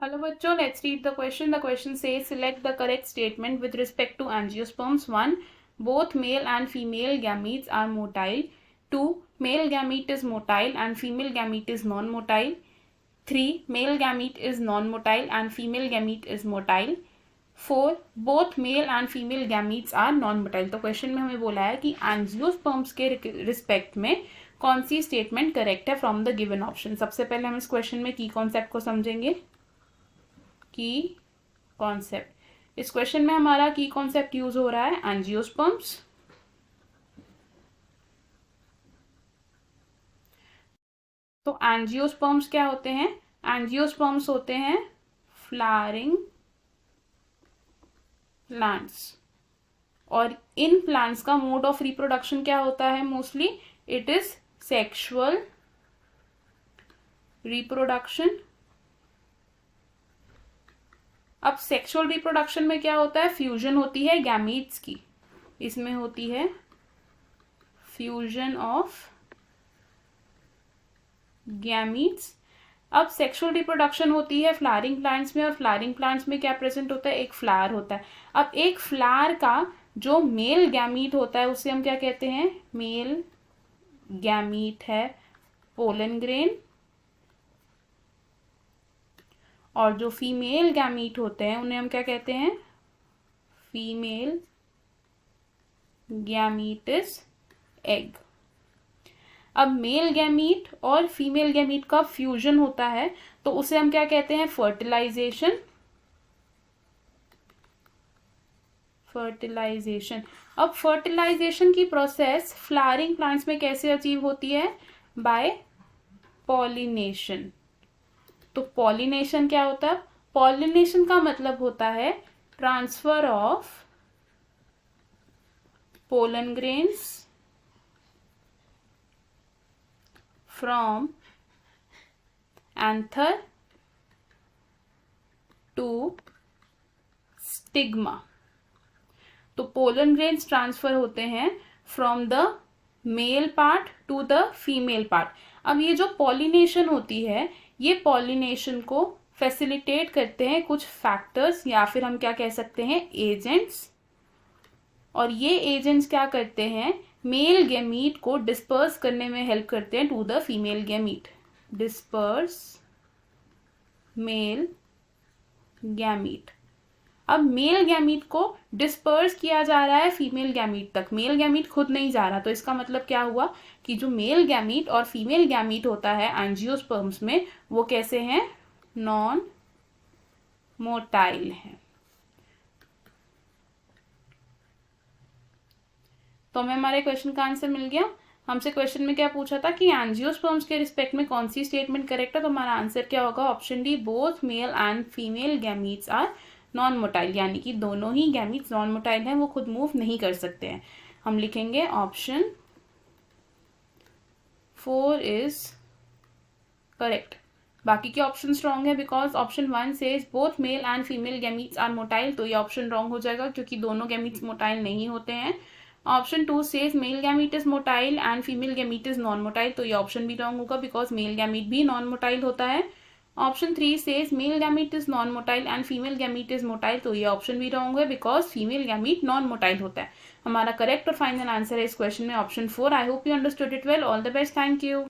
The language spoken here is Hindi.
Hello बच्चों, let's read the question. The question says select the correct statement with respect to angiosperms. 1. Both male and female gametes are motile. 2. Male gamete is motile and female gamete is non-motile. 3. Male gamete is non-motile and female gamete is motile. 4. Both male and female gametes are non-motile. तो क्वेश्चन में हमें बोला है कि एंजियोस्पर्म्स के रिस्पेक्ट में कौन सी स्टेटमेंट करेक्ट है फ्रॉम द गिवन ऑप्शन. सबसे पहले हम इस क्वेश्चन में की कॉन्सेप्ट को समझेंगे. की कॉन्सेप्ट, इस क्वेश्चन में हमारा की कॉन्सेप्ट यूज हो रहा है एंजियोस्पर्म्स. तो एंजियोस्पर्म्स क्या होते हैं? एंजियोस्पर्म्स होते हैं फ्लावरिंग प्लांट्स. और इन प्लांट्स का मोड ऑफ रिप्रोडक्शन क्या होता है? Mostly it is sexual reproduction. अब सेक्सुअल रिप्रोडक्शन में क्या होता है? फ्यूजन होती है गैमीट्स की. इसमें होती है फ्यूजन ऑफ गैमीट्स. अब सेक्सुअल रिप्रोडक्शन होती है फ्लावरिंग प्लांट्स में, और फ्लावरिंग प्लांट्स में क्या प्रेजेंट होता है? एक फ्लावर होता है. अब एक फ्लावर का जो मेल गैमीट होता है उसे हम क्या कहते हैं? मेल गैमीट है पोलन ग्रेन. और जो फीमेल गैमीट होते हैं उन्हें हम क्या कहते हैं? Female gametes egg. अब मेल गैमीट और फीमेल गैमीट का फ्यूजन होता है तो उसे हम क्या कहते हैं? फर्टिलाइजेशन. फर्टिलाइजेशन. अब फर्टिलाइजेशन की प्रोसेस फ्लावरिंग प्लांट्स में कैसे अचीव होती है? Bye pollination. तो पॉलिनेशन क्या होता है? पॉलिनेशन का मतलब होता है transfer of pollen grains from anther to stigma. तो पोलन ग्रेन्स ट्रांसफर होते हैं from the male part to the female part. अब ये जो पॉलिनेशन होती है, ये पॉलिनेशन को फैसिलिटेट करते हैं कुछ फैक्टर्स, या फिर हम क्या कह सकते हैं? एजेंट्स. और ये एजेंट्स क्या करते हैं? मेल गैमीट को डिस्पर्स करने में हेल्प करते हैं to the female gamete. Disperse male gamete. अब मेल गैमीट को डिस्पर्स किया जा रहा है फीमेल गैमीट तक, मेल गैमीट खुद नहीं जा रहा. तो इसका मतलब क्या हुआ कि जो मेल गैमीट और फीमेल गैमीट होता है एंजियोस्पर्म्स में, वो कैसे हैं? नॉन मोटाइल है. तो हमें हमारे क्वेश्चन का आंसर मिल गया. हमसे क्वेश्चन में क्या पूछा था कि एंजियोस्पर्म्स के रिस्पेक्ट में कौन सी स्टेटमेंट करेक्ट है. तो हमारा आंसर क्या होगा? Option D, both male and female gametes are non motile. यानी कि दोनों ही गैमीट्स नॉन मोटाइल हैं, वो खुद मूव नहीं कर सकते हैं. हम लिखेंगे ऑप्शन 4 इज करेक्ट. बाकी के ऑप्शन रॉन्ग है because option 1 says both male and female gametes are motile. तो ये ऑप्शन रॉन्ग हो जाएगा क्योंकि दोनों गैमीट्स मोटाइल नहीं होते हैं. Option 2 says male gamete is motile and female gamete is non motile. तो ये ऑप्शन भी रॉन्ग होगा बिकॉज मेल गैमीट भी नॉन मोटाइल होता है. Option 3 says male gamete is non motile and female gamete is motile. तो ये ऑप्शन भी रॉन्ग है because female gamete non motile होता है. हमारा करेक्ट और फाइनल आंसर है इस क्वेश्चन में option 4. I hope you understood it well. All the best. Thank you.